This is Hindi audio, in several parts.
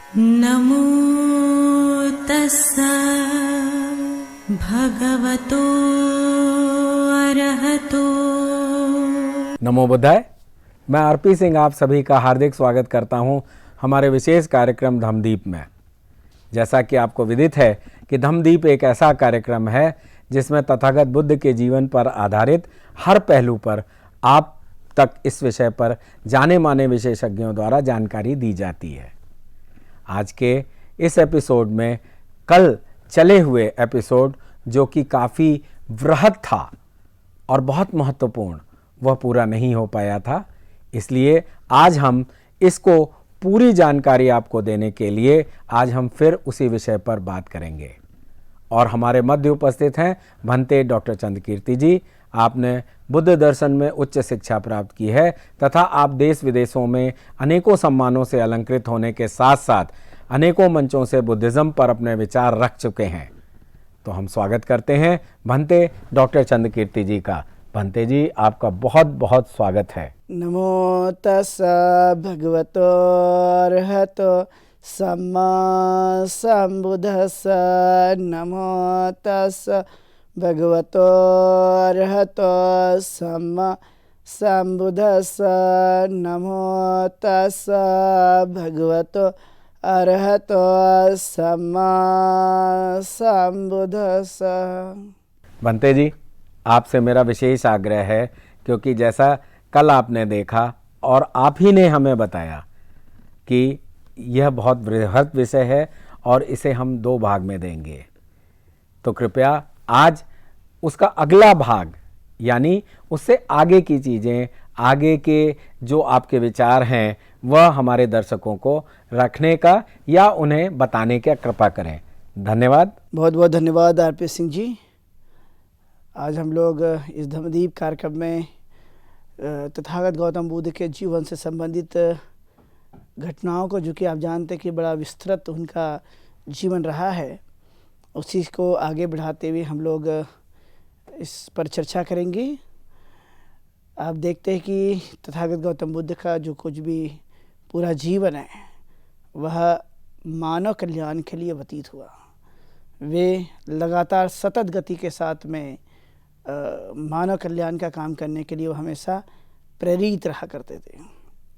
नमो तस्सा भगवतो अरहतो। नमो बुद्धाय। मैं आरपी सिंह आप सभी का हार्दिक स्वागत करता हूं हमारे विशेष कार्यक्रम धम्मदीप में। जैसा कि आपको विदित है कि धम्मदीप एक ऐसा कार्यक्रम है जिसमें तथागत बुद्ध के जीवन पर आधारित हर पहलू पर आप तक इस विषय पर जाने माने विशेषज्ञों द्वारा जानकारी दी जाती है। आज के इस एपिसोड में कल चले हुए एपिसोड जो कि काफ़ी वृहद था और बहुत महत्वपूर्ण, वह पूरा नहीं हो पाया था। इसलिए आज हम इसको पूरी जानकारी आपको देने के लिए आज हम फिर उसी विषय पर बात करेंगे। और हमारे मध्य उपस्थित हैं भंते डॉक्टर चंद्रकीर्ति जी। आपने बुद्ध दर्शन में उच्च शिक्षा प्राप्त की है तथा आप देश विदेशों में अनेकों सम्मानों से अलंकृत होने के साथ साथ अनेकों मंचों से बुद्धिज़्म पर अपने विचार रख चुके हैं। तो हम स्वागत करते हैं भंते डॉक्टर चंद्रकीर्ति जी का। भंते जी, आपका बहुत बहुत स्वागत है। नमो तस्सा भगवतो अरहतो सम्मा सम्बुद्धस्सा। नमो तस्सा भगवतो अरहतो सम्मा सम्बुद्धस्सा। नमो तस्सा भगवतो अरहतो सम्मा सम्बुद्धस्सा। भंते जी, आपसे मेरा विशेष आग्रह है, क्योंकि जैसा कल आपने देखा और आप ही ने हमें बताया कि यह बहुत बृहद विषय है और इसे हम 2 भाग में देंगे, तो कृपया आज उसका अगला भाग यानी उससे आगे की चीज़ें, आगे के जो आपके विचार हैं वह हमारे दर्शकों को रखने का या उन्हें बताने का कृपा करें। धन्यवाद। बहुत बहुत धन्यवाद आरपी सिंह जी। आज हम लोग इस धम्मदीप कार्यक्रम में तथागत गौतम बुद्ध के जीवन से संबंधित घटनाओं को, जो कि आप जानते हैं कि बड़ा विस्तृत उनका जीवन रहा है, उसी को आगे बढ़ाते हुए हम लोग इस पर चर्चा करेंगे। आप देखते हैं कि तथागत गौतम बुद्ध का जो कुछ भी पूरा जीवन है वह मानव कल्याण के लिए व्यतीत हुआ। वे लगातार सतत गति के साथ में मानव कल्याण का काम करने के लिए वो हमेशा प्रेरित रहा करते थे।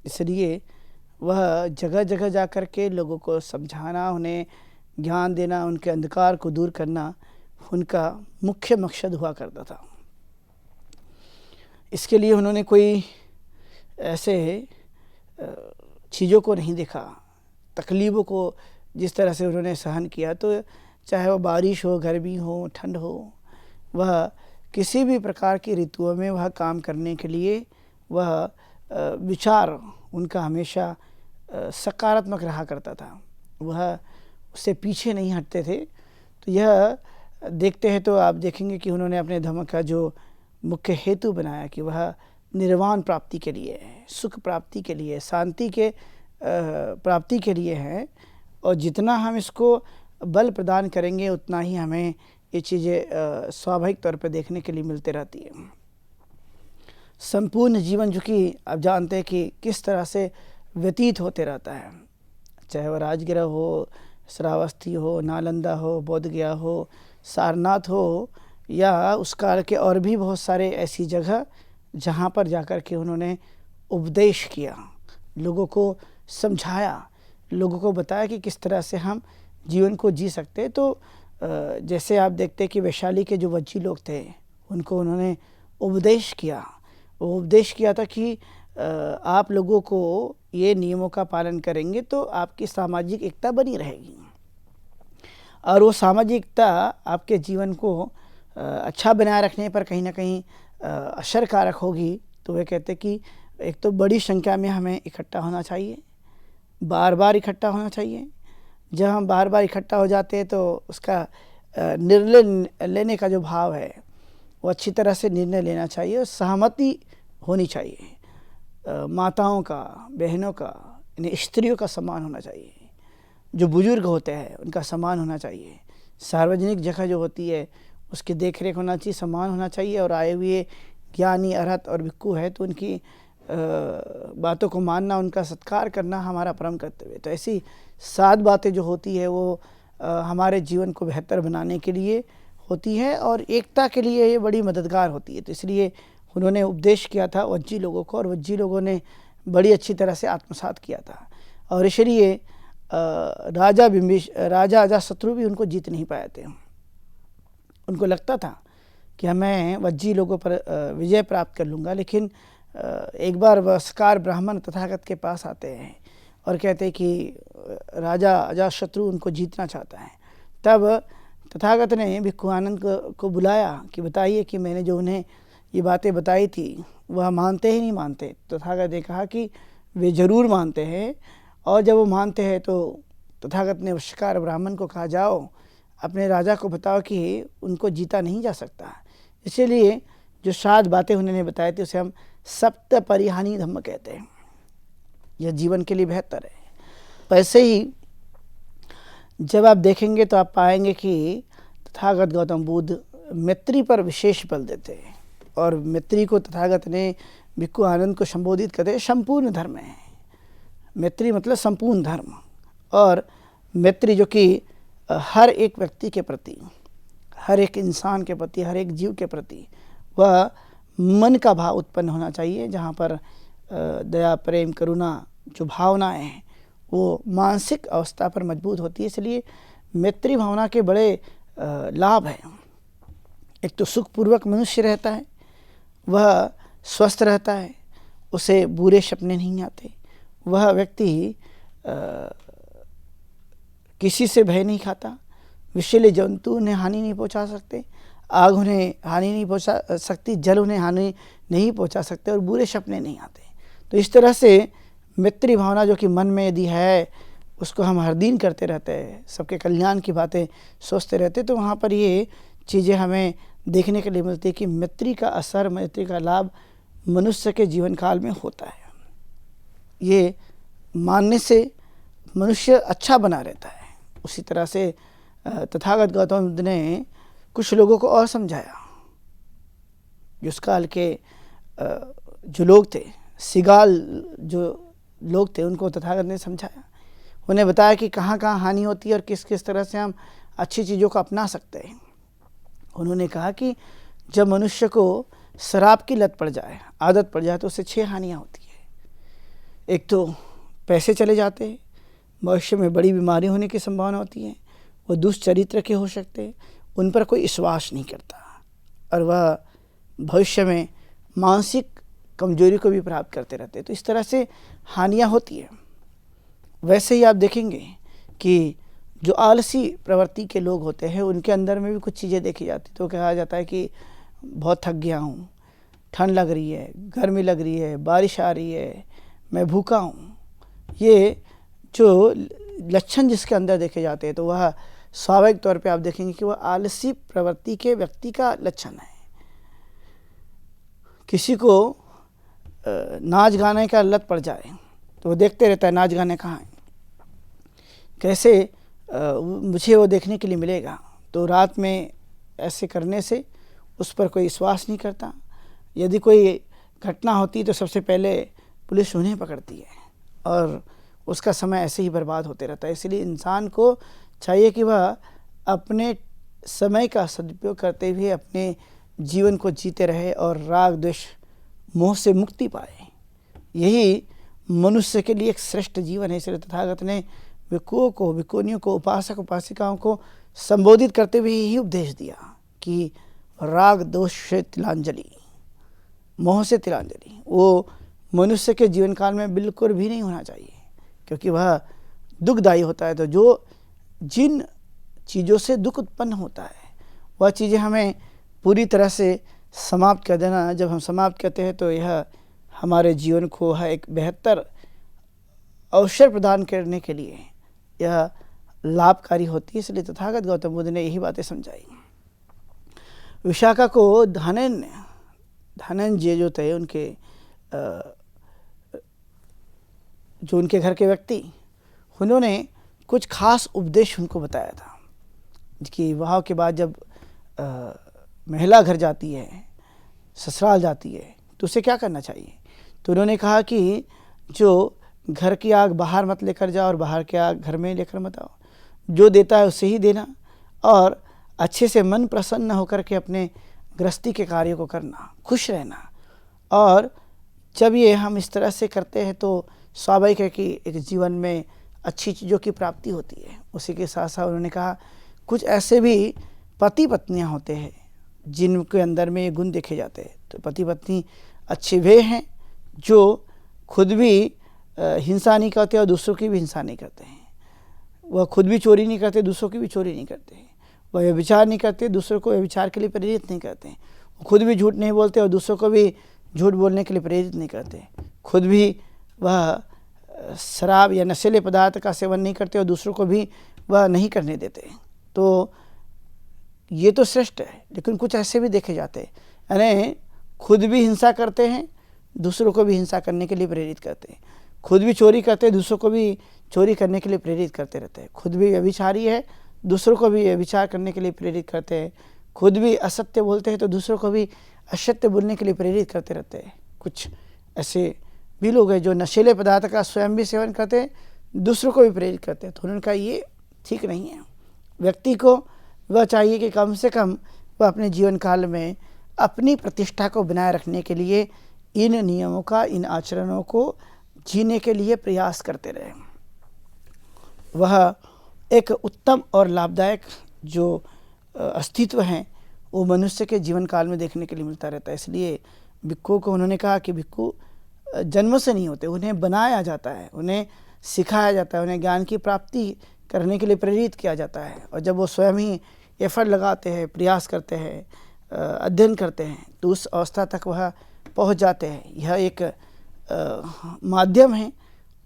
इसलिए वह जगह जगह जा कर के लोगों को समझाना, उन्हें ज्ञान देना, उनके अंधकार को दूर करना उनका मुख्य मकसद हुआ करता था। इसके लिए उन्होंने कोई ऐसे चीज़ों को नहीं देखा, तकलीफ़ों को जिस तरह से उन्होंने सहन किया, तो चाहे वो बारिश हो, गर्मी हो, ठंड हो, वह किसी भी प्रकार की ऋतुओं में वह काम करने के लिए वह विचार उनका हमेशा सकारात्मक रहा करता था। वह उससे पीछे नहीं हटते थे। तो यह देखते हैं तो आप देखेंगे कि उन्होंने अपने धर्म का जो मुख्य हेतु बनाया कि वह निर्वाण प्राप्ति के लिए है, सुख प्राप्ति के लिए, शांति के प्राप्ति के लिए है। और जितना हम इसको बल प्रदान करेंगे उतना ही हमें ये चीज़ें स्वाभाविक तौर पर देखने के लिए मिलते रहती है। संपूर्ण जीवन जो कि आप जानते हैं कि किस तरह से व्यतीत होते रहता है, चाहे वह राजगृह हो, श्रावस्ती हो, नालंदा हो, बोधगया हो, सारनाथ हो, या उस काल के और भी बहुत सारे ऐसी जगह जहाँ पर जाकर के उन्होंने उपदेश किया, लोगों को समझाया, लोगों को बताया कि किस तरह से हम जीवन को जी सकते हैं। तो जैसे आप देखते हैं कि वैशाली के जो वज्जी लोग थे उनको उन्होंने उपदेश किया। वो उपदेश किया था कि आप लोगों को ये नियमों का पालन करेंगे तो आपकी सामाजिक एकता बनी रहेगी, और वो सामाजिक एकता आपके जीवन को अच्छा बनाए रखने पर कहीं ना कहीं असरकारक होगी। तो वे कहते कि एक तो बड़ी संख्या में हमें इकट्ठा होना चाहिए, बार बार इकट्ठा होना चाहिए। जब हम बार बार इकट्ठा हो जाते हैं तो उसका निर्णय लेने का जो भाव है वो अच्छी तरह से निर्णय लेना चाहिए और सहमति होनी चाहिए। माताओं का, बहनों का, यानी स्त्रियों का सम्मान होना चाहिए। जो बुजुर्ग होते हैं उनका सम्मान होना चाहिए। सार्वजनिक जगह जो होती है उसकी देख रेख होना चाहिए, सम्मान होना चाहिए। और आए हुए ज्ञानी, अरहत और भिक्खु है तो उनकी बातों को मानना, उनका सत्कार करना हमारा परम कर्तव्य है। तो ऐसी 7 बातें जो होती है वो हमारे जीवन को बेहतर बनाने के लिए होती है और एकता के लिए ये बड़ी मददगार होती है। तो इसलिए उन्होंने उपदेश किया था वज्जी लोगों को और वज्जी लोगों ने बड़ी अच्छी तरह से आत्मसात किया था। और इसलिए राजा अजातशत्रु भी उनको जीत नहीं पाए थे। उनको लगता था कि मैं वज्जी लोगों पर विजय प्राप्त कर लूँगा, लेकिन एक बार वस्कार ब्राह्मण तथागत के पास आते हैं और कहते हैं कि राजा अजातशत्रु उनको जीतना चाहता है। तब तथागत ने भिक्खु आनंद को बुलाया कि बताइए कि मैंने जो उन्हें ये बातें बताई थी वह मानते ही नहीं मानते। तथागत ने कहा कि वे ज़रूर मानते हैं, और जब वो मानते हैं तो तथागत ने वस्कार ब्राह्मण को कहा, जाओ अपने राजा को बताओ कि उनको जीता नहीं जा सकता। इसीलिए जो 7 बातें उन्होंने बताई थी उसे हम सप्त परिहानी धम्म कहते हैं। यह जीवन के लिए बेहतर है। वैसे ही जब आप देखेंगे तो आप पाएंगे कि तथागत गौतम बुद्ध मैत्री पर विशेष बल देते हैं, और मैत्री को तथागत ने भिक्खु आनंद को संबोधित करते हैं संपूर्ण धर्म है। मैत्री मतलब संपूर्ण धर्म, और मैत्री जो कि हर एक व्यक्ति के प्रति, हर एक इंसान के प्रति, हर एक जीव के प्रति वह मन का भाव उत्पन्न होना चाहिए, जहाँ पर दया, प्रेम, करुणा जो भावनाएं हैं वो मानसिक अवस्था पर मजबूत होती है। इसलिए मैत्री भावना के बड़े लाभ हैं। एक तो सुखपूर्वक मनुष्य रहता है, वह स्वस्थ रहता है, उसे बुरे सपने नहीं आते, वह व्यक्ति किसी से भय नहीं खाता, विषैले जंतु उन्हें हानि नहीं पहुंचा सकते, आग उन्हें हानि नहीं पहुंचा सकती, जल उन्हें हानि नहीं पहुंचा सकते, और बुरे सपने नहीं आते। तो इस तरह से मैत्री भावना जो कि मन में यदि है उसको हम हर दिन करते रहते हैं, सबके कल्याण की बातें सोचते रहते, तो वहाँ पर ये चीज़ें हमें देखने के लिए मिलती है कि मैत्री का असर, मैत्री का लाभ मनुष्य के जीवन काल में होता है। ये मानने से मनुष्य अच्छा बना रहता है। उसी तरह से तथागत गौतम बुद्ध ने कुछ लोगों को और समझाया। जो उस काल के जो लोग थे, सिगाल जो लोग थे, उनको तथागत ने समझाया, उन्हें बताया कि कहाँ कहाँ हानि होती है और किस किस तरह से हम अच्छी चीज़ों को अपना सकते हैं। उन्होंने कहा कि जब मनुष्य को शराब की लत पड़ जाए, आदत पड़ जाए, तो उससे 6 हानियाँ होती है। एक तो पैसे चले जाते हैं, भविष्य में बड़ी बीमारी होने की संभावना होती है, वो दुष्चरित्र के हो सकते हैं, उन पर कोई विश्वास नहीं करता, और वह भविष्य में मानसिक कमजोरी को भी प्राप्त करते रहते हैं। तो इस तरह से हानियाँ होती है। वैसे ही आप देखेंगे कि जो आलसी प्रवृत्ति के लोग होते हैं उनके अंदर में भी कुछ चीज़ें देखी जाती। तो कहा जाता है कि बहुत थक गया हूँ, ठंड लग रही है, गर्मी लग रही है, बारिश आ रही है, मैं भूखा हूँ। ये जो लक्षण जिसके अंदर देखे जाते हैं तो वह स्वाभाविक तौर पे आप देखेंगे कि वह आलसी प्रवृत्ति के व्यक्ति का लक्षण है। किसी को नाच गाने का लत पड़ जाए तो वो देखते रहता है नाच गाने कहाँ हैं, कैसे मुझे वो देखने के लिए मिलेगा। तो रात में ऐसे करने से उस पर कोई विश्वास नहीं करता। यदि कोई घटना होती तो सबसे पहले पुलिस उन्हें पकड़ती है और उसका समय ऐसे ही बर्बाद होते रहता है। इसलिए इंसान को चाहिए कि वह अपने समय का सदुपयोग करते हुए अपने जीवन को जीते रहे और राग, द्वेष, मोह से मुक्ति पाए। यही मनुष्य के लिए एक श्रेष्ठ जीवन है। इसलिए तथागत ने भिक्षुओं को, भिक्षुणियों को, उपासक उपासिकाओं को संबोधित करते हुए यही उपदेश दिया कि राग, दोष से तिलांजलि, मोह से तिलांजलि वो मनुष्य के जीवन काल में बिल्कुल भी नहीं होना चाहिए, क्योंकि वह दुखदायी होता है। तो जो जिन चीज़ों से दुख उत्पन्न होता है वह चीज़ें हमें पूरी तरह से समाप्त कर देना। जब हम समाप्त करते हैं तो यह हमारे जीवन को एक बेहतर अवसर प्रदान करने के लिए यह लाभकारी होती है। इसलिए तथागत गौतम बुद्ध ने यही बातें समझाई। विशाखा को धनंजय जो थे उनके जो उनके घर के व्यक्ति, उन्होंने कुछ खास उपदेश उनको बताया था कि विवाह के बाद जब महिला घर जाती है, ससुराल जाती है, तो उसे क्या करना चाहिए। तो उन्होंने कहा कि जो घर की आग बाहर मत लेकर जाओ और बाहर की आग घर में लेकर मत आओ, जो देता है उसे ही देना और अच्छे से मन प्रसन्न होकर के अपने गृहस्थी के कार्यों को करना, खुश रहना। और जब ये हम इस तरह से करते हैं तो स्वाभाविक है कि एक जीवन में अच्छी चीज़ों की प्राप्ति होती है। उसी के साथ साथ उन्होंने कहा कुछ ऐसे भी पति पत्नियां होते हैं जिनके अंदर में ये गुण देखे जाते हैं। तो पति पत्नी अच्छे वे हैं जो खुद भी हिंसा नहीं करते और दूसरों की भी हिंसा नहीं करते हैं। वह खुद भी चोरी नहीं करते, दूसरों की भी चोरी नहीं करते हैं। वह व्यभिचार नहीं करते, दूसरों को व्यभिचार के लिए प्रेरित नहीं करते हैं। खुद भी झूठ नहीं बोलते और दूसरों को भी झूठ बोलने के लिए प्रेरित नहीं करते। खुद भी वह शराब या नशीले पदार्थ का सेवन नहीं करते और दूसरों को भी वह नहीं करने देते। तो ये तो श्रेष्ठ है। लेकिन कुछ ऐसे भी देखे जाते हैं, यानी खुद भी हिंसा करते हैं, दूसरों को भी हिंसा करने के लिए प्रेरित करते हैं। खुद भी चोरी करते हैं, दूसरों को भी चोरी करने के लिए प्रेरित करते रहते हैं। खुद भी व्यभिचारी है, दूसरों को भी व्यभिचार करने के लिए प्रेरित करते हैं। खुद भी असत्य बोलते हैं तो दूसरों को भी असत्य बोलने के लिए प्रेरित करते रहते हैं। कुछ ऐसे भी लोग हैं जो नशीले पदार्थ का स्वयं भी सेवन करते हैं, दूसरों को भी प्रेरित करते हैं। तो उन्होंने कहा ये ठीक नहीं है। व्यक्ति को वह चाहिए कि कम से कम वह अपने जीवन काल में अपनी प्रतिष्ठा को बनाए रखने के लिए इन नियमों का, इन आचरणों को जीने के लिए प्रयास करते रहे। वह एक उत्तम और लाभदायक जो अस्तित्व है वो मनुष्य के जीवन काल में देखने के लिए मिलता रहता है। इसलिए भिक्खु को उन्होंने कहा कि भिक्खु जन्म से नहीं होते, उन्हें बनाया जाता है, उन्हें सिखाया जाता है, उन्हें ज्ञान की प्राप्ति करने के लिए प्रेरित किया जाता है। और जब वो स्वयं ही एफर्ट लगाते हैं, प्रयास करते हैं, अध्ययन करते हैं, तो उस अवस्था तक वह पहुंच जाते हैं। यह एक माध्यम है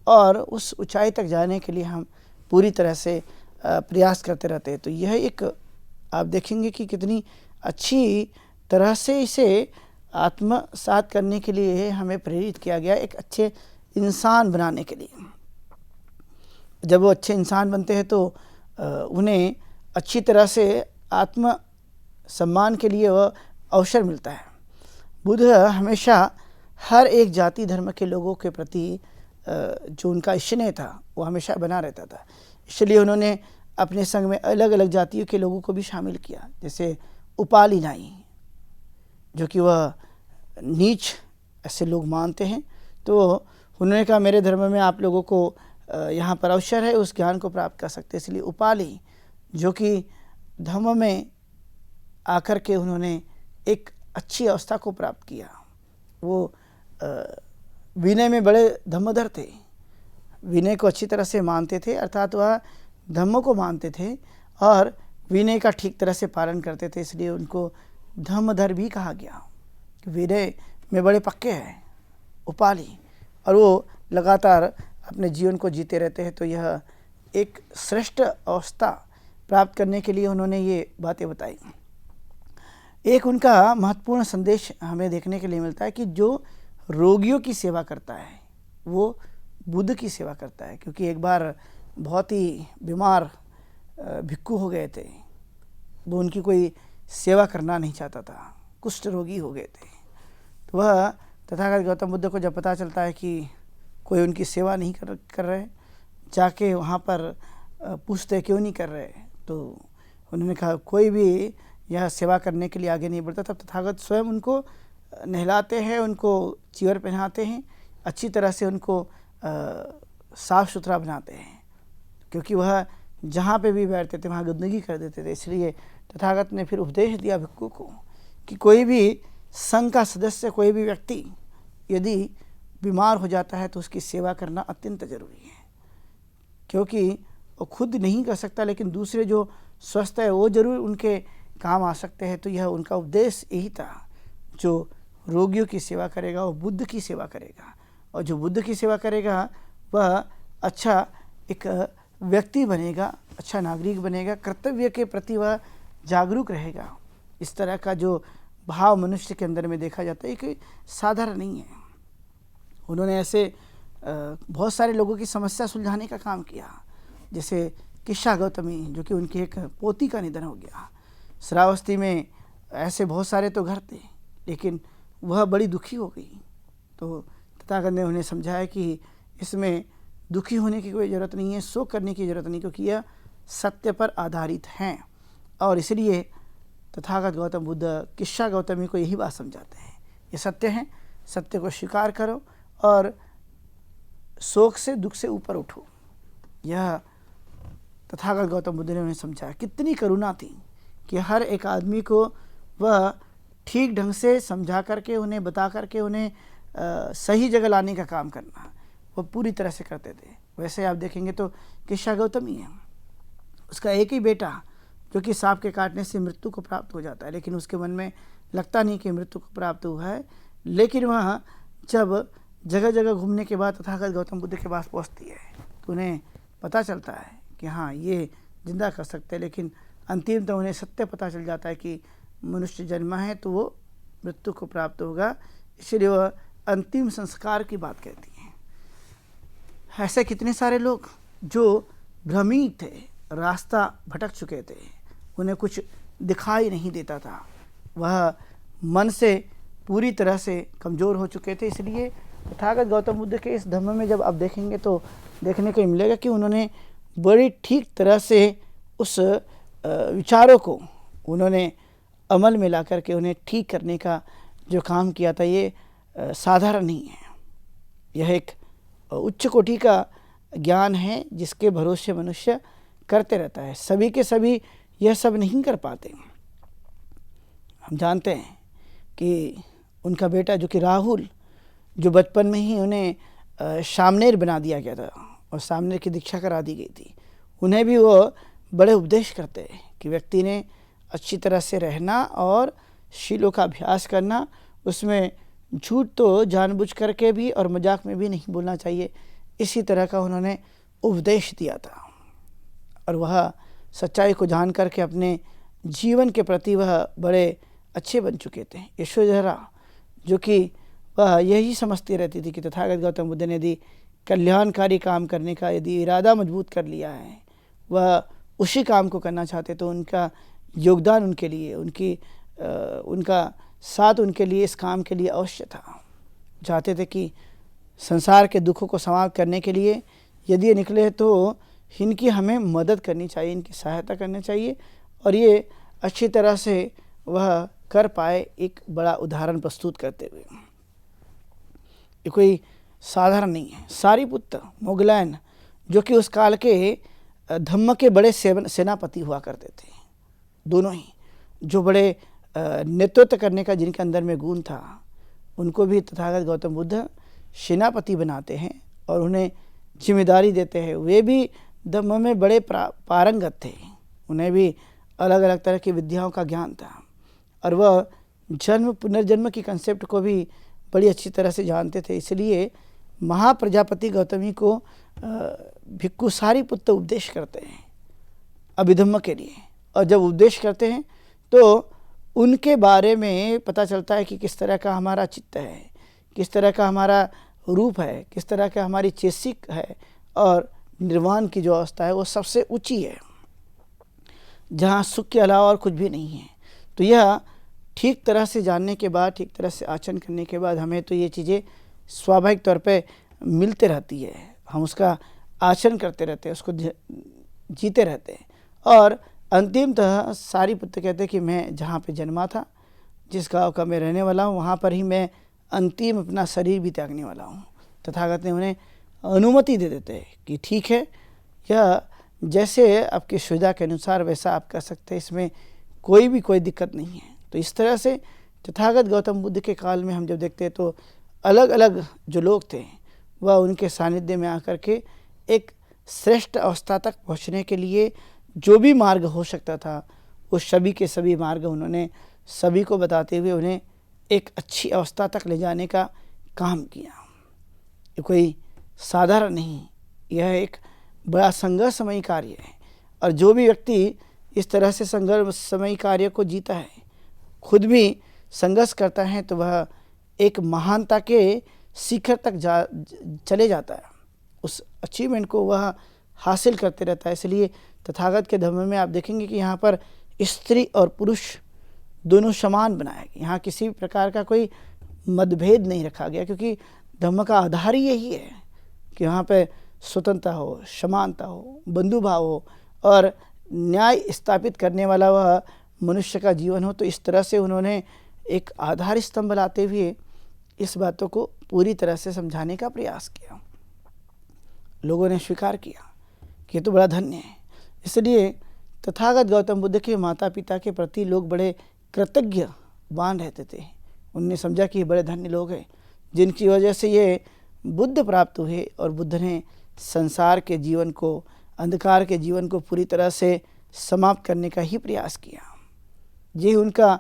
और उस ऊंचाई तक जाने के लिए हम पूरी तरह से प्रयास करते रहते हैं। तो यह एक आप देखेंगे कि कितनी अच्छी तरह से इसे आत्मसात करने के लिए हमें प्रेरित किया गया, एक अच्छे इंसान बनाने के लिए। जब वो अच्छे इंसान बनते हैं तो उन्हें अच्छी तरह से आत्म सम्मान के लिए वह अवसर मिलता है। बुद्ध हमेशा हर एक जाति धर्म के लोगों के प्रति जो उनका स्नेह था वो हमेशा बना रहता था। इसलिए उन्होंने अपने संग में अलग अलग जातियों के लोगों को भी शामिल किया, जैसे उपाली नाई, जो कि वह नीच ऐसे लोग मानते हैं। तो उन्होंने कहा मेरे धर्म में आप लोगों को यहाँ पर अवसर है, उस ज्ञान को प्राप्त कर सकते हैं। इसलिए उपाली जो कि धर्म में आकर के उन्होंने एक अच्छी अवस्था को प्राप्त किया, वो विनय में बड़े धर्मधर थे, विनय को अच्छी तरह से मानते थे, अर्थात वह धर्म को मानते थे और विनय का ठीक तरह से पालन करते थे। इसलिए उनको धर्मधर भी कहा गया। विनय में बड़े पक्के हैं उपाली, और वो लगातार अपने जीवन को जीते रहते हैं। तो यह एक श्रेष्ठ अवस्था प्राप्त करने के लिए उन्होंने ये बातें बताई। एक उनका महत्वपूर्ण संदेश हमें देखने के लिए मिलता है कि जो रोगियों की सेवा करता है वो बुद्ध की सेवा करता है। क्योंकि एक बार बहुत ही बीमार भिक्खु हो गए थे, वो उनकी कोई सेवा करना नहीं चाहता था, कुष्ठ रोगी हो गए थे। तो वह तथागत गौतम बुद्ध को जब पता चलता है कि कोई उनकी सेवा नहीं कर रहे, जाके वहाँ पर पूछते क्यों नहीं कर रहे। तो उन्होंने कहा कोई भी यह सेवा करने के लिए आगे नहीं बढ़ता। तब तथागत स्वयं उनको नहलाते हैं, उनको चीवर पहनाते हैं, अच्छी तरह से उनको साफ़ सुथरा बनाते हैं, क्योंकि वह जहाँ पे भी बैठते थे वहाँ गंदगी कर देते थे। इसलिए तथागत ने फिर उपदेश दिया भिक्खु को कि कोई भी संघ का सदस्य, कोई भी व्यक्ति यदि बीमार हो जाता है तो उसकी सेवा करना अत्यंत जरूरी है, क्योंकि वो खुद नहीं कर सकता लेकिन दूसरे जो स्वस्थ है वो जरूर उनके काम आ सकते हैं। तो यह उनका उपदेश यही था, जो रोगियों की सेवा करेगा वो बुद्ध की सेवा करेगा, और जो बुद्ध की सेवा करेगा वह अच्छा एक व्यक्ति बनेगा, अच्छा नागरिक बनेगा, कर्तव्य के प्रति वह जागरूक रहेगा। इस तरह का जो भाव मनुष्य के अंदर में देखा जाता है कि साधारण नहीं है। उन्होंने ऐसे बहुत सारे लोगों की समस्या सुलझाने का काम किया, जैसे किस्सा गौतमी, जो कि उनकी एक पोती का निधन हो गया। श्रावस्ती में ऐसे बहुत सारे तो घर थे, लेकिन वह बड़ी दुखी हो गई। तो तथागत ने उन्हें समझाया कि इसमें दुखी होने की कोई ज़रूरत नहीं है, शोक करने की ज़रूरत नहीं, क्योंकि यह सत्य पर आधारित हैं। और इसलिए तथागत गौतम बुद्ध किस्सा गौतमी को यही बात समझाते हैं, ये सत्य है, सत्य को स्वीकार करो और शोक से, दुख से ऊपर उठो। यह तथागत गौतम बुद्ध ने उन्हें समझाया। कितनी करुणा थी कि हर एक आदमी को वह ठीक ढंग से समझा करके, उन्हें बता करके, उन्हें सही जगह लाने का काम करना, वो पूरी तरह से करते थे। वैसे आप देखेंगे तो किस्सा गौतमी है, उसका एक ही बेटा जो कि सांप के काटने से मृत्यु को प्राप्त हो जाता है, लेकिन उसके मन में लगता नहीं कि मृत्यु को प्राप्त हुआ है। लेकिन वह जब जगह जगह घूमने के बाद तथागत गौतम बुद्ध के पास पहुँचती है तो उन्हें पता चलता है कि हाँ, ये जिंदा कर सकते हैं। लेकिन अंतिम तो उन्हें सत्य पता चल जाता है कि मनुष्य जन्मा है तो वो मृत्यु को प्राप्त होगा, इसलिए वह अंतिम संस्कार की बात कहती हैं। ऐसे कितने सारे लोग जो भ्रमित थे, रास्ता भटक चुके थे, उन्हें कुछ दिखाई नहीं देता था, वह मन से पूरी तरह से कमज़ोर हो चुके थे। इसलिए तथागत गौतम बुद्ध के इस धम्म में जब आप देखेंगे तो देखने को मिलेगा कि उन्होंने बड़ी ठीक तरह से उस विचारों को उन्होंने अमल में ला करके उन्हें ठीक करने का जो काम किया था, ये साधारण नहीं है। यह एक उच्च कोटि का ज्ञान है जिसके भरोसे मनुष्य करते रहता है। सभी के सभी यह सब नहीं कर पाते। हम जानते हैं कि उनका बेटा जो कि राहुल, जो बचपन में ही उन्हें सामनेर बना दिया गया था और सामनेर की दीक्षा करा दी गई थी, उन्हें भी वो बड़े उपदेश करते हैं कि व्यक्ति ने अच्छी तरह से रहना और शीलों का अभ्यास करना, उसमें झूठ तो जानबूझ करके भी और मजाक में भी नहीं बोलना चाहिए। इसी तरह का उन्होंने उपदेश दिया था और वह सच्चाई को जान करके अपने जीवन के प्रति वह बड़े अच्छे बन चुके थे। यशोधरा जो कि वह यही समझती रहती थी कि तथागत गौतम बुद्ध ने यदि कल्याणकारी काम करने का यदि इरादा मजबूत कर लिया है, वह उसी काम को करना चाहते, तो उनका योगदान उनके लिए, उनका साथ उनके लिए इस काम के लिए अवश्य था। चाहते थे कि संसार के दुखों को समाप्त करने के लिए यदि ये निकले तो इनकी हमें मदद करनी चाहिए, इनकी सहायता करनी चाहिए, और ये अच्छी तरह से वह कर पाए, एक बड़ा उदाहरण प्रस्तुत करते हुए। ये कोई साधारण नहीं है। सारिपुत्र मोगलायन जो कि उस काल के धम्म के बड़े सेनापति हुआ करते थे, दोनों ही जो बड़े नेतृत्व करने का जिनके अंदर में गुण था, उनको भी तथागत गौतम बुद्ध सेनापति बनाते हैं और उन्हें जिम्मेदारी देते हैं। वे भी धम्म में बड़े पारंगत थे, उन्हें भी अलग अलग तरह की विद्याओं का ज्ञान था और वह जन्म पुनर्जन्म की कंसेप्ट को भी बड़ी अच्छी तरह से जानते थे। इसलिए महाप्रजापति गौतमी को भिक्खु सारिपुत्र उपदेश करते हैं अभिधम्म के लिए, और जब उपदेश करते हैं तो उनके बारे में पता चलता है कि किस तरह का हमारा चित्त है, किस तरह का हमारा रूप है, किस तरह का हमारी चेसिक है, और निर्वाण की जो अवस्था है वो सबसे ऊंची है, जहाँ सुख के अलावा और कुछ भी नहीं है। तो यह ठीक तरह से जानने के बाद, ठीक तरह से आचरण करने के बाद हमें तो ये चीज़ें स्वाभाविक तौर पे मिलते रहती है, हम उसका आचरण करते रहते हैं, उसको जीते रहते हैं। और अंतिमतः सारिपुत्र कहते हैं कि मैं जहाँ पे जन्मा था, जिस गांव का मैं रहने वाला हूँ, वहाँ पर ही मैं अंतिम अपना शरीर भी त्यागने वाला हूँ। तथागत ने उन्हें अनुमति दे देते हैं कि ठीक है, यह जैसे आपकी सुविधा के अनुसार वैसा आप कर सकते हैं, इसमें कोई दिक्कत नहीं है। तो इस तरह से तथागत गौतम बुद्ध के काल में हम जब देखते हैं तो अलग अलग जो लोग थे वह उनके सानिध्य में आकर के एक श्रेष्ठ अवस्था तक पहुंचने के लिए जो भी मार्ग हो सकता था, वो सभी के सभी मार्ग उन्होंने सभी को बताते हुए उन्हें एक अच्छी अवस्था तक ले जाने का काम किया। ये कोई साधारण नहीं, यह एक बड़ा संघर्षमयी कार्य है। और जो भी व्यक्ति इस तरह से संघर्षमयी कार्य को जीता है, खुद भी संघर्ष करता है, तो वह एक महानता के शिखर तक चले जाता है, उस अचीवमेंट को वह हासिल करते रहता है। इसलिए तथागत के धर्म में आप देखेंगे कि यहाँ पर स्त्री और पुरुष दोनों समान बनाए गए, यहाँ किसी भी प्रकार का कोई मतभेद नहीं रखा गया, क्योंकि धम्म का आधार ही यही है कि वहाँ पे स्वतंत्रता हो, समानता हो, बंधुभाव हो और न्याय स्थापित करने वाला वह मनुष्य का जीवन हो। तो इस तरह से उन्होंने एक आधार स्तंभ लाते हुए इस बातों को पूरी तरह से समझाने का प्रयास किया। लोगों ने स्वीकार किया कि ये तो बड़ा धन्य है। इसलिए तथागत गौतम बुद्ध के माता पिता के प्रति लोग बड़े कृतज्ञवान रहते थे। उनने समझा कि ये बड़े धन्य लोग हैं जिनकी वजह से ये बुद्ध प्राप्त हुए और बुद्ध ने संसार के जीवन को, अंधकार के जीवन को पूरी तरह से समाप्त करने का ही प्रयास किया। ये उनका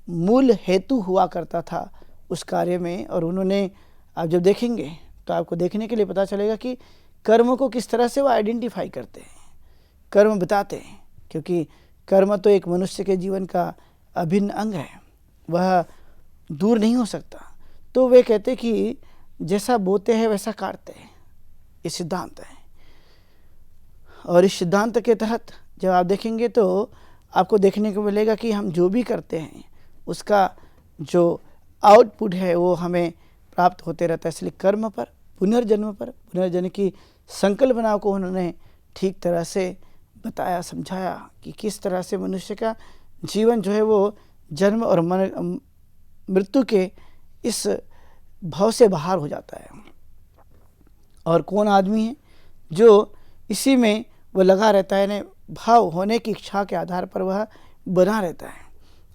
मूल हेतु हुआ करता था उस कार्य में। और उन्होंने, आप जब देखेंगे तो आपको देखने के लिए पता चलेगा कि कर्म को किस तरह से वो आइडेंटिफाई करते हैं, कर्म बताते हैं, क्योंकि कर्म तो एक मनुष्य के जीवन का अभिन्न अंग है, वह दूर नहीं हो सकता। तो वे कहते कि जैसा बोते हैं वैसा काटते हैं, ये सिद्धांत है। और इस सिद्धांत के तहत जब आप देखेंगे तो आपको देखने को मिलेगा कि हम जो भी करते हैं उसका जो आउटपुट है वो हमें प्राप्त होते रहता है। इसलिए कर्म पर, पुनर्जन्म की संकल्पना को उन्होंने ठीक तरह से बताया, समझाया कि किस तरह से मनुष्य का जीवन जो है वो जन्म और मृत्यु के इस भाव से बाहर हो जाता है। और कौन आदमी है जो इसी में वो लगा रहता है, भाव होने की इच्छा के आधार पर वह बना रहता है।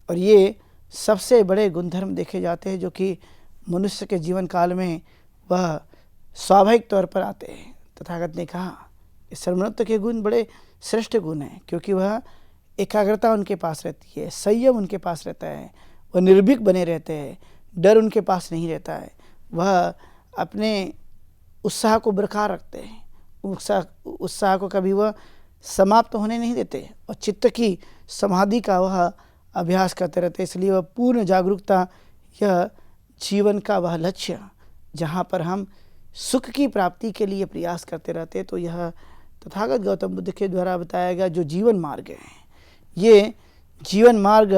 और ये सबसे बड़े गुणधर्म देखे जाते हैं जो कि मनुष्य के जीवन काल में वह स्वाभाविक तौर पर आते हैं। तथागत ने कहा इस सर्वोन्नत के गुण बड़े श्रेष्ठ गुण हैं, क्योंकि वह एकाग्रता उनके पास रहती है, संयम उनके पास रहता है, वह निर्भीक बने रहते हैं, डर उनके पास नहीं रहता है, वह अपने उत्साह को बरकरार रखते हैं, उत्साह को कभी वह समाप्त होने नहीं देते और चित्त की समाधि का वह अभ्यास करते रहते। इसलिए वह पूर्ण जागरूकता, यह जीवन का वह लक्ष्य जहाँ पर हम सुख की प्राप्ति के लिए प्रयास करते रहते, तो यह तथागत गौतम बुद्ध के द्वारा बताया गया जो जीवन मार्ग है, ये जीवन मार्ग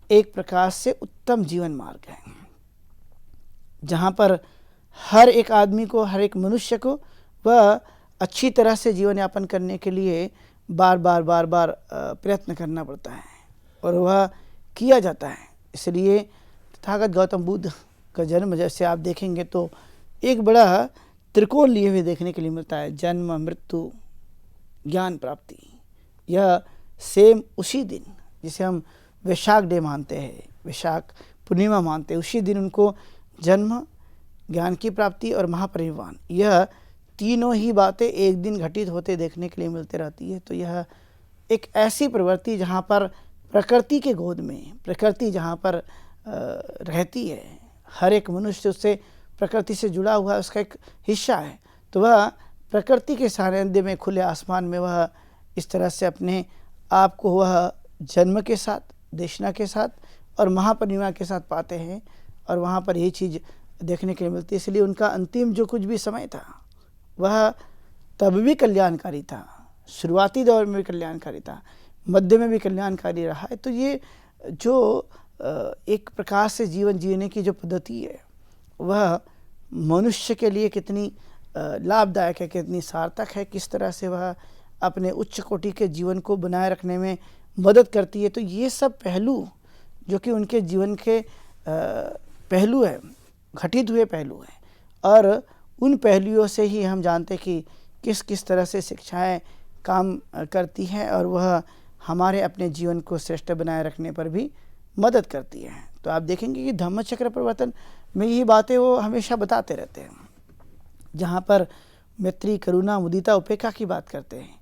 एक प्रकार से उत्तम जीवन मार्ग है, जहाँ पर हर एक आदमी को, हर एक मनुष्य को वह अच्छी तरह से जीवन यापन करने के लिए बार बार प्रयत्न करना पड़ता है और वह किया जाता है। इसलिए तथागत गौतम बुद्ध का जन्म जैसे आप देखेंगे तो एक बड़ा त्रिकोण लिए हुए देखने के लिए मिलता है, जन्म, मृत्यु, ज्ञान प्राप्ति। यह सेम उसी दिन जिसे हम वैशाख डे मानते हैं, वैशाख पूर्णिमा मानते हैं, उसी दिन उनको जन्म, ज्ञान की प्राप्ति और महापरिनिर्वाण, यह तीनों ही बातें एक दिन घटित होते देखने के लिए मिलते रहती है। तो यह एक ऐसी प्रवृत्ति जहाँ पर प्रकृति के गोद में, प्रकृति जहाँ पर रहती है, हर एक मनुष्य उससे प्रकृति से जुड़ा हुआ है, उसका एक हिस्सा है, तो वह प्रकृति के सानिध्य में, खुले आसमान में वह इस तरह से अपने आप को वह जन्म के साथ, देशना के साथ और महापरिनिर्वाण के साथ पाते हैं। और वहाँ पर यही चीज़ देखने के लिए मिलती है। इसलिए उनका अंतिम जो कुछ भी समय था वह तब भी कल्याणकारी था, शुरुआती दौर में भी कल्याणकारी था, मध्य में भी कल्याणकारी रहा है। तो ये जो एक प्रकार से जीवन जीने की जो पद्धति है वह मनुष्य के लिए कितनी लाभदायक है, कितनी सार्थक है, किस तरह से वह अपने उच्च कोटि के जीवन को बनाए रखने में मदद करती है। तो ये सब पहलू जो कि उनके जीवन के पहलू है, घटित हुए पहलू हैं, और उन पहलुओं से ही हम जानते कि किस किस तरह से शिक्षाएं काम करती हैं और वह हमारे अपने जीवन को श्रेष्ठ बनाए रखने पर भी मदद करती हैं। तो आप देखेंगे कि धम्मचक्र प्रवर्तन में यही बातें वो हमेशा बताते रहते हैं, जहाँ पर मैत्री, करुणा, मुदिता, उपेक्षा की बात करते हैं,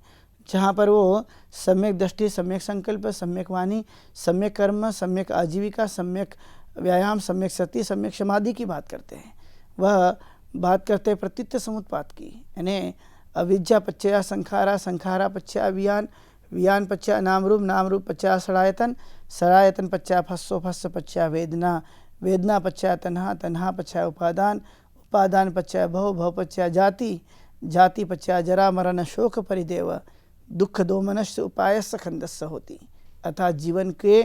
जहाँ पर वो सम्यक दृष्टि, सम्यक संकल्प, सम्यक वाणी, सम्यक कर्म, सम्यक आजीविका, सम्यक व्यायाम, सम्यक सती, सम्यक समाधि की बात करते हैं। वह बात करते हैं प्रत्युत्तर समुत्पाद की, यानी अविद्या पच्चया संखारा, संखारा पच्चया वियान, वियान पच्चया नाम रूप पच्चया सड़ायतन, सड़ायतन पच्चया फस्सो, फस्स पच्चया वेदना, वेदना पच्चया तन्हा, तन्हा पच्चया उपादान, उपादान पच्चया भव, भव पच्चया जाति, जाति पच्चया जरा मरण शोक परिदेव, दुख दोमनस्य उपायस्य खंडस्य होती। अर्थात जीवन के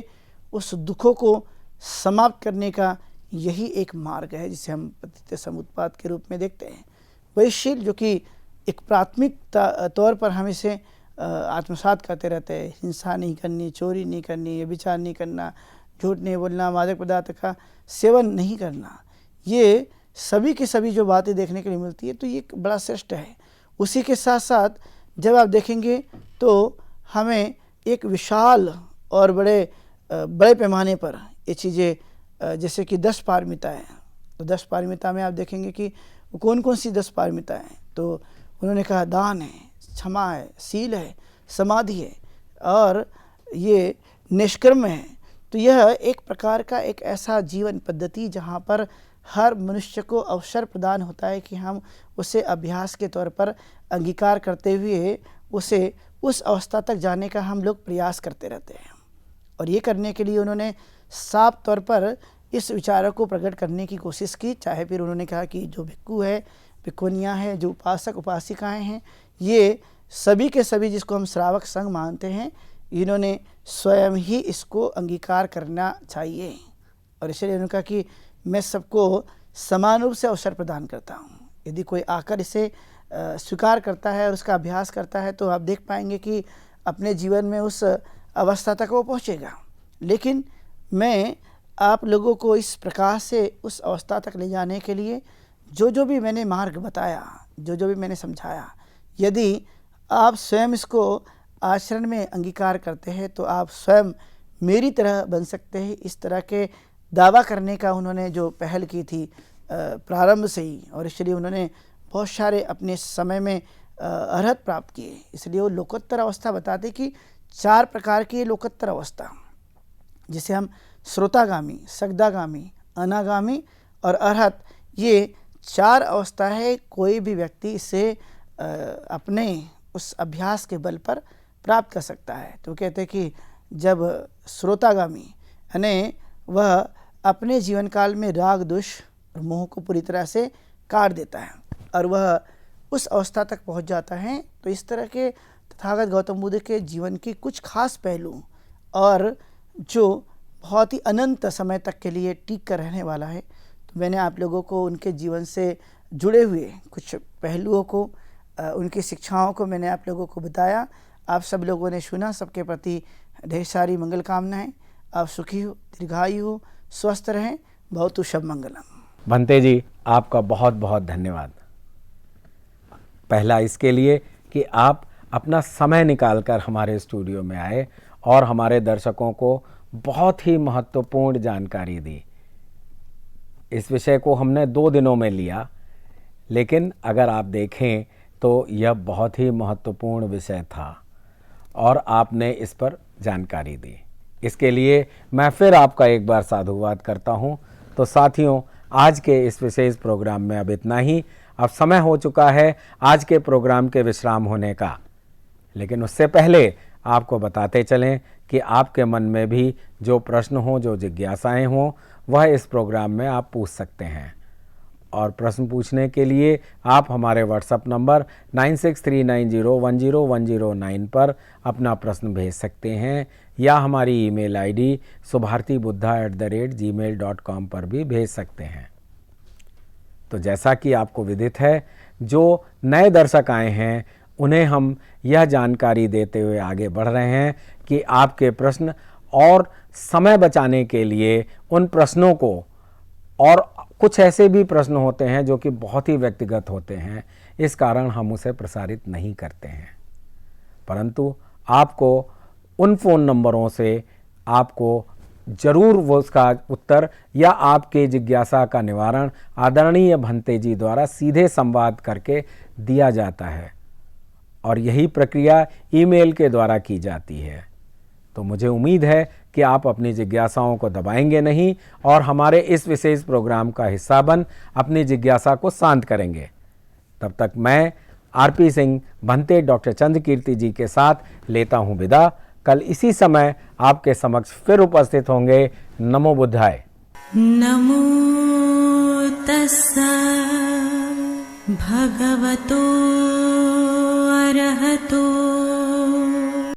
उस दुखों को समाप्त करने का यही एक मार्ग है जिसे हम पतित समुत्पाद के रूप में देखते हैं। वैश्यशील जो कि एक प्राथमिक तौर पर हम इसे आत्मसात करते रहते हैं, हिंसा नहीं करनी, चोरी नहीं करनी, व्यभिचार नहीं करना, झूठ नहीं बोलना, मादक पदार्थ का सेवन नहीं करना, ये सभी की सभी जो बातें देखने के लिए मिलती है, तो ये एक बड़ा श्रेष्ठ है। उसी के साथ साथ जब आप देखेंगे तो हमें एक विशाल और बड़े पैमाने पर ये चीज़ें, जैसे कि 10 पारमिताएँ, तो 10 पारमिता में आप देखेंगे कि कौन कौन सी 10 पारमिताएँ, तो उन्होंने कहा दान है, क्षमा है, सील है, समाधि है और ये निष्कर्म है। तो यह एक प्रकार का एक ऐसा जीवन पद्धति जहाँ पर हर मनुष्य को अवसर प्रदान होता है कि हम उसे अभ्यास के तौर पर अंगीकार करते हुए उसे उस अवस्था तक जाने का हम लोग प्रयास करते रहते हैं। और ये करने के लिए उन्होंने साफ तौर पर इस विचारों को प्रकट करने की कोशिश की। चाहे फिर उन्होंने कहा कि जो भिक्खु है, भिक्खुनियाँ हैं, जो उपासक उपासिकाएँ हैं, ये सभी के सभी जिसको हम श्रावक संघ मानते हैं, इन्होंने स्वयं ही इसको अंगीकार करना चाहिए। और इसलिए उन्होंने कहा कि मैं सबको समान रूप से अवसर प्रदान करता हूँ। यदि कोई आकर इसे स्वीकार करता है और उसका अभ्यास करता है तो आप देख पाएंगे कि अपने जीवन में उस अवस्था तक वो पहुँचेगा। लेकिन मैं आप लोगों को इस प्रकार से उस अवस्था तक ले जाने के लिए जो भी मैंने मार्ग बताया, जो भी मैंने समझाया, यदि आप स्वयं इसको आचरण में अंगीकार करते हैं तो आप स्वयं मेरी तरह बन सकते हैं। इस तरह के दावा करने का उन्होंने जो पहल की थी प्रारंभ से ही, और इसलिए उन्होंने बहुत सारे अपने समय में अर्हत प्राप्त किए। इसलिए वो लोकोत्तर अवस्था बताते कि 4 प्रकार की लोकोत्तर अवस्था, जिसे हम श्रोतागामी, सगदागामी, अनागामी और अर्हत, ये 4 अवस्था है। कोई भी व्यक्ति इसे अपने उस अभ्यास के बल पर प्राप्त कर सकता है। तो कहते हैं कि जब श्रोतागामी यानी वह अपने जीवन काल में राग, द्वेष और मोह को पूरी तरह से काट देता है और वह उस अवस्था तक पहुंच जाता है, तो इस तरह के तथागत गौतम बुद्ध के जीवन के कुछ खास पहलू और जो बहुत ही अनंत समय तक के लिए टिक कर रहने वाला है, तो मैंने आप लोगों को उनके जीवन से जुड़े हुए कुछ पहलुओं को, उनकी शिक्षाओं को मैंने आप लोगों को बताया। आप सब लोगों ने सुना। सबके प्रति ढेर सारी मंगल कामनाएं। आप सुखी हो, दीर्घायु हो, स्वस्थ रहें। बहुत शुभ मंगलम। भंते जी, आपका बहुत बहुत धन्यवाद। पहला इसके लिए कि आप अपना समय निकालकर हमारे स्टूडियो में आए और हमारे दर्शकों को बहुत ही महत्वपूर्ण जानकारी दी। इस विषय को हमने 2 दिनों में लिया, लेकिन अगर आप देखें तो यह बहुत ही महत्वपूर्ण विषय था और आपने इस पर जानकारी दी। इसके लिए मैं फिर आपका एक बार साधुवाद करता हूं। तो साथियों, आज के इस विशेष प्रोग्राम में अब इतना ही। अब समय हो चुका है आज के प्रोग्राम के विश्राम होने का, लेकिन उससे पहले आपको बताते चलें कि आपके मन में भी जो प्रश्न हो, जो जिज्ञासाएं हों, वह इस प्रोग्राम में आप पूछ सकते हैं। और प्रश्न पूछने के लिए आप हमारे व्हाट्सएप नंबर 9639010109 पर अपना प्रश्न भेज सकते हैं या हमारी ईमेल आईडी subhartibuddha@gmail.com पर भी भेज सकते हैं। तो जैसा कि आपको विदित है, जो नए दर्शक आए हैं उन्हें हम यह जानकारी देते हुए आगे बढ़ रहे हैं कि आपके प्रश्न और समय बचाने के लिए उन प्रश्नों को, और कुछ ऐसे भी प्रश्न होते हैं जो कि बहुत ही व्यक्तिगत होते हैं, इस कारण हम उसे प्रसारित नहीं करते हैं, परंतु आपको उन फ़ोन नंबरों से आपको जरूर वो उसका उत्तर या आपके जिज्ञासा का निवारण आदरणीय भंते जी द्वारा सीधे संवाद करके दिया जाता है, और यही प्रक्रिया ईमेल के द्वारा की जाती है। तो मुझे उम्मीद है कि आप अपनी जिज्ञासाओं को दबाएंगे नहीं और हमारे इस विशेष प्रोग्राम का हिस्सा बन अपनी जिज्ञासा को शांत करेंगे। तब तक मैं आरपी सिंह भंते डॉक्टर चंद्रकीर्ति जी के साथ लेता हूं विदा। कल इसी समय आपके समक्ष फिर उपस्थित होंगे। नमो बुद्धाय। नमो तस्सा भगवतो अरहतो